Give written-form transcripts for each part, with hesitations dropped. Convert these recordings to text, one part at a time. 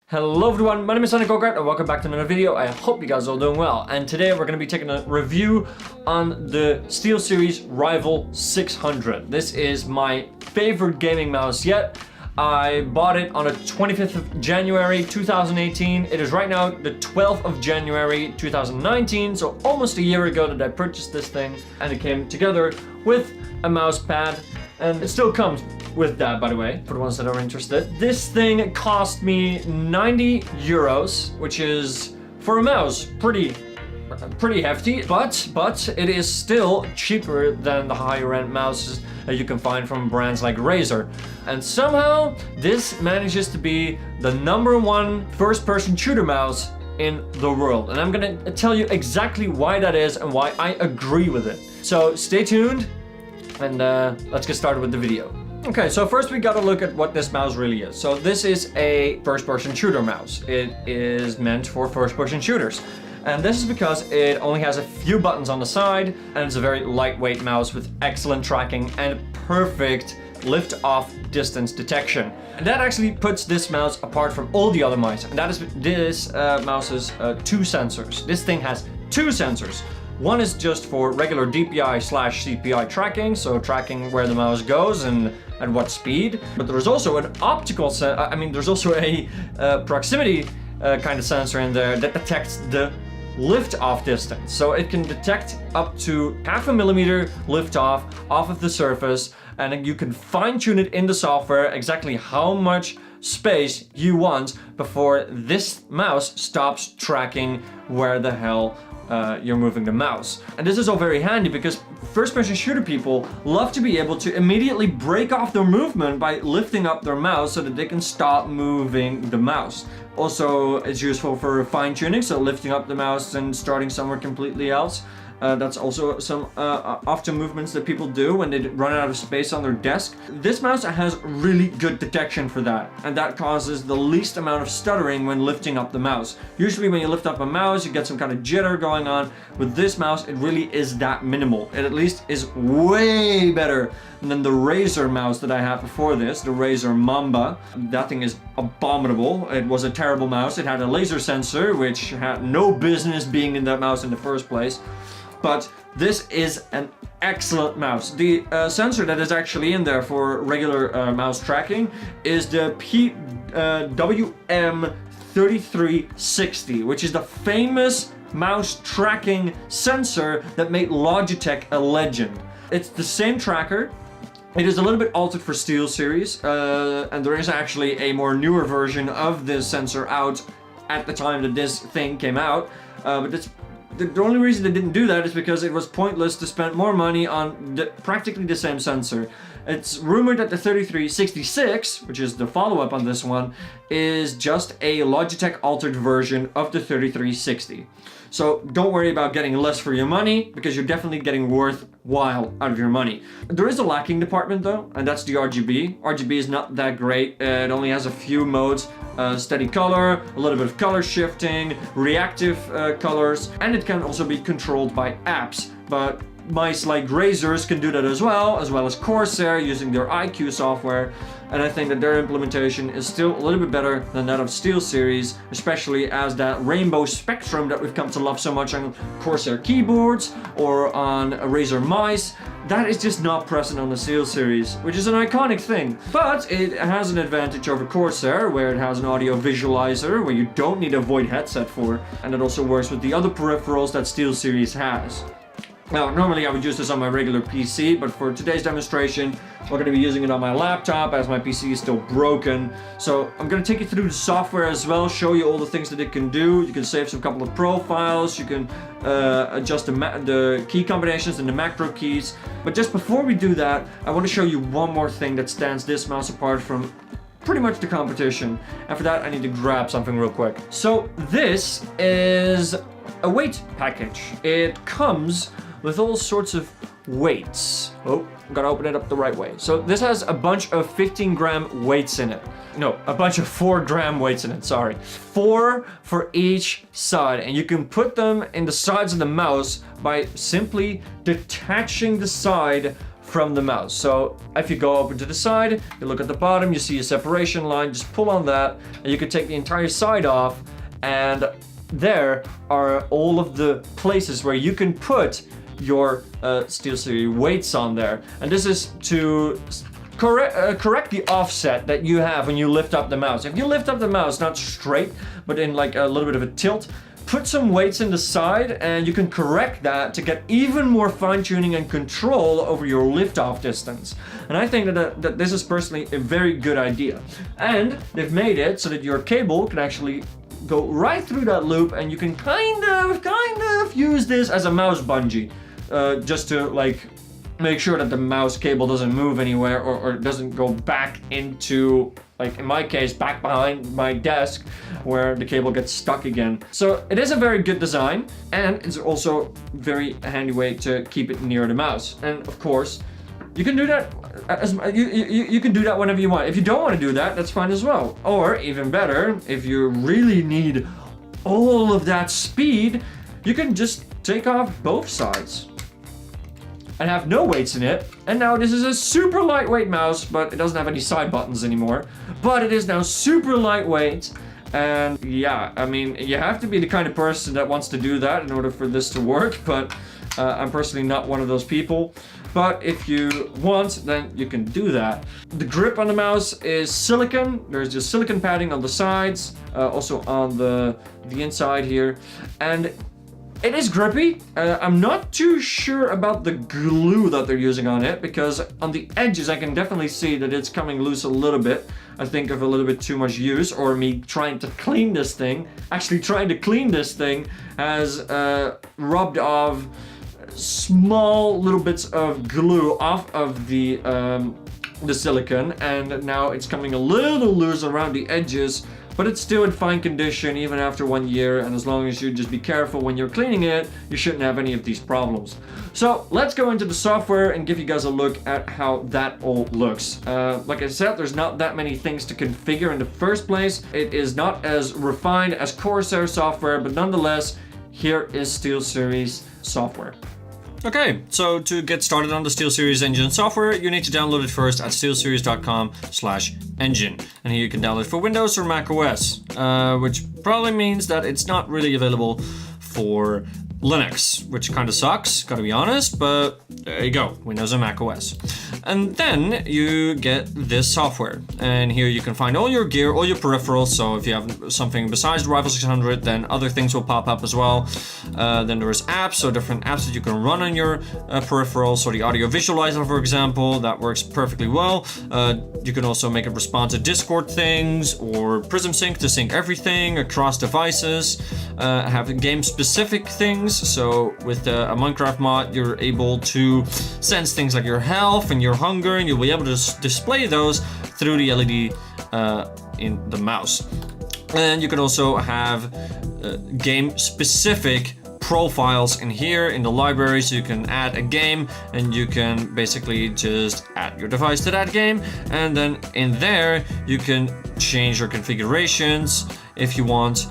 Hello everyone, my name is Sonic Go-Kart and welcome back to another video. I hope you guys are all doing well. And today we're going to be taking a review on the Steelseries Rival 600. This is my favorite gaming mouse yet. I bought it on the 25th of January 2018. It is right now the 12th of January 2019, so almost a year ago that I purchased this thing. And it came together with a mouse pad, and it still comes with that, by the way, for the ones that are interested. This thing cost me 90 euros, which is, for a mouse, pretty hefty, but it is still cheaper than the higher end mouses that you can find from brands like Razer. And somehow this manages to be the #1 first-person shooter mouse in the world. And I'm gonna tell you exactly why that is and why I agree with it. So stay tuned and let's get started with the video. Okay, so first we gotta look at what this mouse really is. So this is a first-person shooter mouse. It is meant for first-person shooters. And this is because it only has a few buttons on the side, and it's a very lightweight mouse with excellent tracking and perfect lift-off distance detection. And that actually puts this mouse apart from all the other mice. And that is this mouse's two sensors. This thing has two sensors. One is just for regular DPI/CPI tracking, so tracking where the mouse goes and at what speed. But there's also an optical there's also a proximity kind of sensor in there that detects the lift-off distance. So it can detect up to 0.5 millimeter lift-off off of the surface, and then you can fine-tune it in the software exactly how much space you want before this mouse stops tracking where the hell you're moving the mouse. And this is all very handy because first-person shooter people love to be able to immediately break off their movement by lifting up their mouse so that they can stop moving the mouse. Also, it's useful for fine-tuning, so lifting up the mouse and starting somewhere completely else. That's also some often movements that people do when they run out of space on their desk. This mouse has really good detection for that, and that causes the least amount of stuttering when lifting up the mouse. Usually when you lift up a mouse, you get some kind of jitter going on. With this mouse, it really is that minimal. It at least is way better than the Razer mouse that I had before this, the Razer Mamba. That thing is abominable. It was a terrible mouse. It had a laser sensor, which had no business being in that mouse in the first place. But this is an excellent mouse. The sensor that is actually in there for regular mouse tracking is the WM3360, which is the famous mouse tracking sensor that made Logitech a legend. It's the same tracker. It is a little bit altered for Steelseries, and there is actually a more newer version of this sensor out at the time that this thing came out, but it's the only reason they didn't do that is because it was pointless to spend more money on practically the same sensor. It's rumored that the 3366, which is the follow-up on this one, is just a Logitech altered version of the 3360. So don't worry about getting less for your money, because you're definitely getting worthwhile out of your money. There is a lacking department though, and that's the RGB. RGB is not that great. It only has a few modes. Steady color, a little bit of color shifting, reactive colors, and it can also be controlled by apps. But mice like Razers can do that as well as Corsair using their IQ software. And I think that their implementation is still a little bit better than that of Steelseries, especially as that rainbow spectrum that we've come to love so much on Corsair keyboards or on Razer mice, that is just not present on the Steelseries, which is an iconic thing. But it has an advantage over Corsair, where it has an audio visualizer, where you don't need a void headset for, and it also works with the other peripherals that Steelseries has. Now, normally I would use this on my regular PC, but for today's demonstration, we're going to be using it on my laptop as my PC is still broken. So I'm going to take you through the software as well, show you all the things that it can do. You can save some couple of profiles, you can adjust the key combinations and the macro keys. But just before we do that, I want to show you one more thing that stands this mouse apart from pretty much the competition. And for that, I need to grab something real quick. So this is a weight package. It comes with all sorts of weights. Oh, gotta open it up the right way. So this has a bunch of 15-gram weights in it. No, a bunch of 4-gram weights in it, sorry. 4 for each side, and you can put them in the sides of the mouse by simply detaching the side from the mouse. So if you go over to the side, you look at the bottom, you see a separation line, just pull on that, and you can take the entire side off, and there are all of the places where you can put your SteelSeries weights on there. And this is to correct the offset that you have when you lift up the mouse. If you lift up the mouse not straight, but in like a little bit of a tilt, put some weights in the side and you can correct that to get even more fine-tuning and control over your lift-off distance. And I think that this is personally a very good idea. And they've made it so that your cable can actually go right through that loop, and you can kind of use this as a mouse bungee, just to like make sure that the mouse cable doesn't move anywhere or doesn't go back into, like in my case, back behind my desk where the cable gets stuck again. So it is a very good design, and it's also a very handy way to keep it near the mouse. And of course, you can do that you can do that whenever you want. If you don't want to do that, that's fine as well. Or even better, if you really need all of that speed, you can just take off both sides and have no weights in it. And now this is a super lightweight mouse, but it doesn't have any side buttons anymore. But it is now super lightweight. And yeah, I mean, you have to be the kind of person that wants to do that in order for this to work, but I'm personally not one of those people. But if you want, then you can do that. The grip on the mouse is silicone. There's just silicone padding on the sides, also on the inside here. And it is grippy. I'm not too sure about the glue that they're using on it, because on the edges I can definitely see that it's coming loose a little bit. I think of a little bit too much use, or me trying to clean this thing. Actually trying to clean this thing has rubbed off small little bits of glue off of the silicone, and now it's coming a little loose around the edges, but it's still in fine condition even after 1 year, and as long as you just be careful when you're cleaning it, you shouldn't have any of these problems. So let's go into the software and give you guys a look at how that all looks. Like I said, there's not that many things to configure in the first place. It is not as refined as Corsair software, but nonetheless, here is SteelSeries software. Okay, so to get started on the SteelSeries engine software, you need to download it first at steelseries.com/engine. And here you can download it for Windows or Mac OS, which probably means that it's not really available for Linux, which kind of sucks, gotta be honest, but there you go, Windows and Mac OS. And then you get this software, and here you can find all your gear, all your peripherals. So if you have something besides the Rival 600, then other things will pop up as well. Then there is apps, so different apps that you can run on your peripherals. So the audio visualizer, for example, that works perfectly well. You can also make it respond to Discord things, or Prism Sync to sync everything across devices. Have game-specific things. So with a Minecraft mod, you're able to sense things like your health and your hunger, and you'll be able to display those through the LED in the mouse. And you can also have game-specific profiles in here in the library, so you can add a game and you can basically just add your device to that game, and then in there you can change your configurations if you want,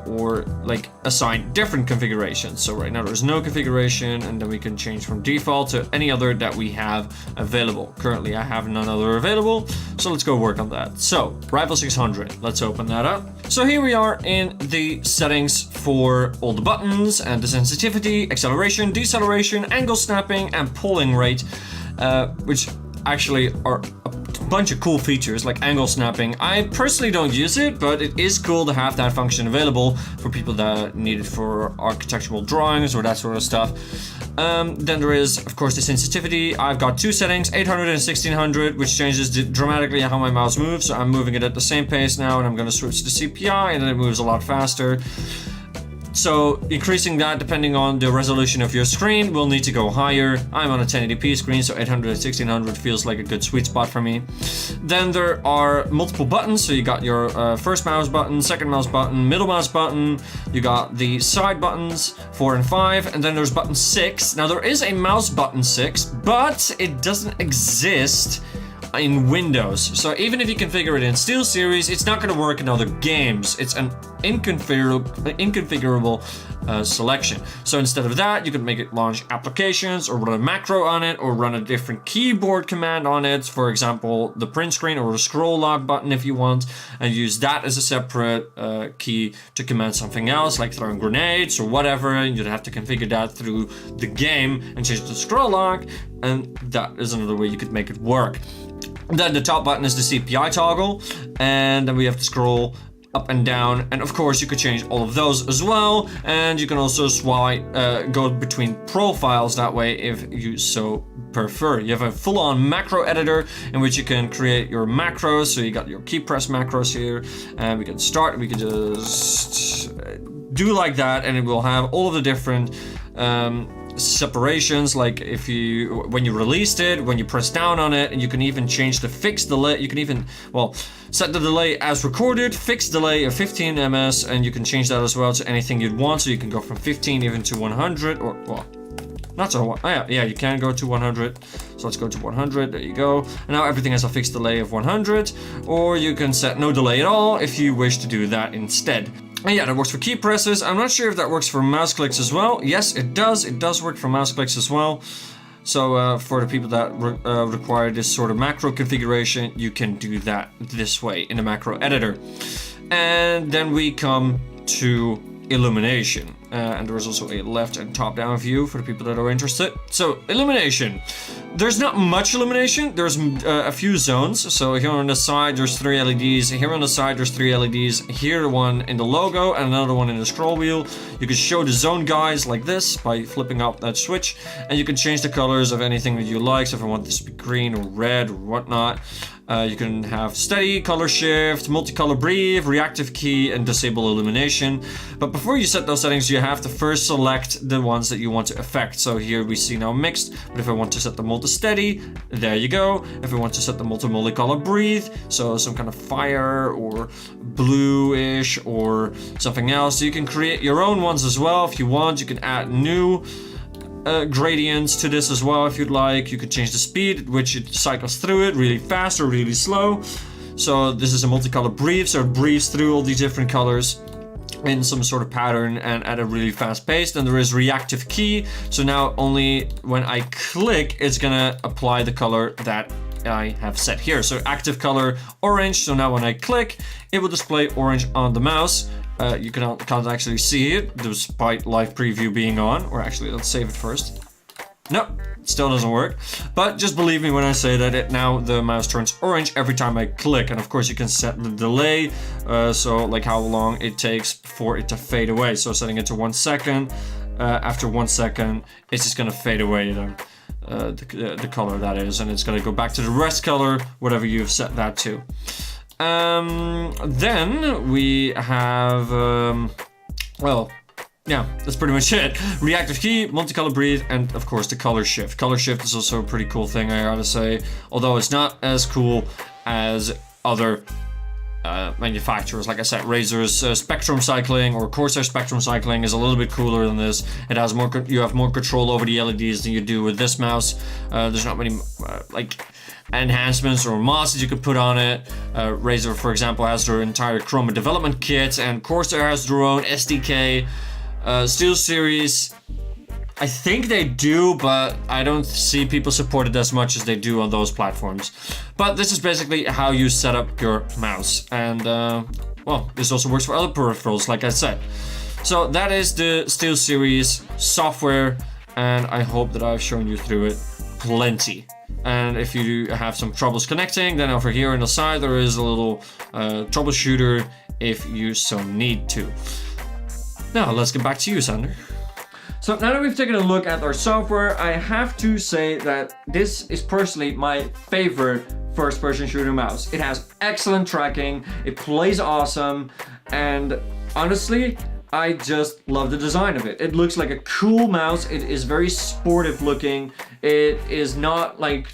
or like assign different configurations. So right now there's no configuration, and then we can change from default to any other that we have available. Currently I have none other available, so let's go work on that. So Rival 600, let's open that up. So here we are in the settings for all the buttons and the sensitivity, acceleration, deceleration, angle snapping, and pulling rate, which actually are a bunch of cool features like angle snapping. I personally don't use it, but it is cool to have that function available for people that need it for architectural drawings or that sort of stuff. Then there is, of course, the sensitivity. I've got two settings, 800 and 1600, which changes dramatically how my mouse moves. So I'm moving it at the same pace now, and I'm going to switch to CPI, and then it moves a lot faster. So increasing that depending on the resolution of your screen will need to go higher. I'm on a 1080p screen, so 800 and 1600 feels like a good sweet spot for me. Then there are multiple buttons. So you got your first mouse button, second mouse button, middle mouse button. You got the side buttons 4 and 5, and then there's button 6. Now there is a mouse button 6, but it doesn't exist in Windows. So even if you configure it in SteelSeries, it's not going to work in other games. It's an inconfigurable selection. So instead of that, you could make it launch applications or run a macro on it or run a different keyboard command on it. For example, the print screen or the scroll lock button if you want, and use that as a separate key to command something else like throwing grenades or whatever. And you'd have to configure that through the game and change the scroll lock, and that is another way you could make it work. Then the top button is the CPI toggle, and then we have to scroll up and down, and of course you could change all of those as well, and you can also swipe go between profiles that way if you so prefer. You have a full-on macro editor in which you can create your macros. So you got your key press macros here, and we can just do like that, and it will have all of the different separations, like when you released it, when you press down on it, and you can even change the fixed delay. You can even, well, set the delay as recorded, fixed delay of 15 ms, and you can change that as well to anything you'd want. So you can go from 15 even to 100, or well, not so. Yeah, you can go to 100. So let's go to 100. There you go. And now everything has a fixed delay of 100, or you can set no delay at all if you wish to do that instead. And yeah, that works for key presses. I'm not sure if that works for mouse clicks as well. Yes, it does. It does work for mouse clicks as well. So for the people that require this sort of macro configuration, you can do that this way in the macro editor. And then we come to illumination. And there is also a left and top down view for the people that are interested. So illumination, there's not much illumination. There's a few zones. So here on the side there's 3 LEDs, here on the side there's 3 LEDs, here one in the logo and another one in the scroll wheel. You can show the zone guides like this by flipping up that switch, and you can change the colors of anything that you like. So if I want this to be green or red or whatnot. You can have steady, color shift, multicolor breathe, reactive key, and disable illumination. But before you set those settings, you have to first select the ones that you want to affect. So here we see now mixed, but if I want to set the multi-steady, there you go. If I want to set the multicolor breathe, so some kind of fire or bluish or something else, so you can create your own ones as well if you want. You can add new gradients to this as well if you'd like. You could change the speed at which it cycles through it, really fast or really slow. So this is a multicolor breathe, so it breathes through all these different colors in some sort of pattern and at a really fast pace. Then there is reactive key, so now only when I click it's gonna apply the color that I have set here. So active color orange, so now when I click it will display orange on the mouse. You can't actually see it despite live preview being on, or actually let's save it first. No, still doesn't work, but just believe me when I say that now the mouse turns orange every time I click. And of course you can set the delay, so like how long it takes for it to fade away. So setting it to 1 second, after 1 second it's just gonna fade away then. The color that is, and it's gonna go back to the rest color, whatever you've set that to. Then we have, well, yeah, that's pretty much it. Reactive key, multicolor breathe, and of course the color shift. Color shift is also a pretty cool thing, I gotta say, although it's not as cool as other manufacturers. Like I said, Razer's spectrum cycling or Corsair spectrum cycling is a little bit cooler than this. It has more, you have more control over the LEDs than you do with this mouse. There's not many like enhancements or mods that you could put on it. Razer, for example, has their entire Chroma development kit, and Corsair has their own SDK. Steelseries, I think they do, but I don't see people support it as much as they do on those platforms. But this is basically how you set up your mouse, and well, this also works for other peripherals, like I said. So that is the Steelseries software, and I hope that I've shown you through it plenty. And if you have some troubles connecting, then over here on the side there is a little troubleshooter if you so need to. Now let's get back to you, Sander. So now that we've taken a look at our software, I have to say that this is personally my favorite first-person shooter mouse. It has excellent tracking, it plays awesome, and honestly, I just love the design of it. It looks like a cool mouse. It is very sportive looking. It is not like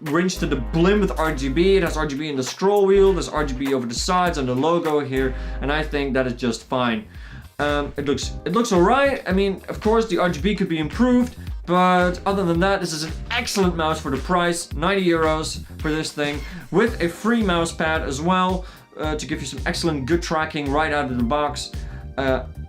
rinsed to the brim with RGB. It has RGB in the scroll wheel. There's RGB over the sides and the logo here, and I think that is just fine. It looks alright. I mean, of course, the RGB could be improved, but other than that, this is an excellent mouse for the price. 90 euros for this thing, with a free mouse pad as well, to give you some excellent good tracking right out of the box.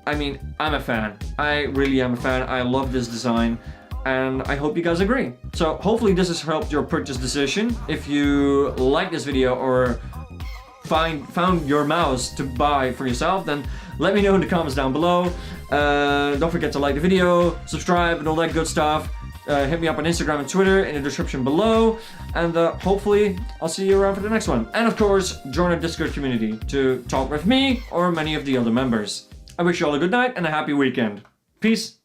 I mean, I'm a fan. I really am a fan. I love this design, and I hope you guys agree. So hopefully this has helped your purchase decision. If you like this video or found your mouse to buy for yourself, then let me know in the comments down below. Don't forget to like the video, subscribe, and all that good stuff. Hit me up on Instagram and Twitter in the description below, and hopefully I'll see you around for the next one. And of course, join our Discord community to talk with me or many of the other members. I wish you all a good night and a happy weekend. Peace.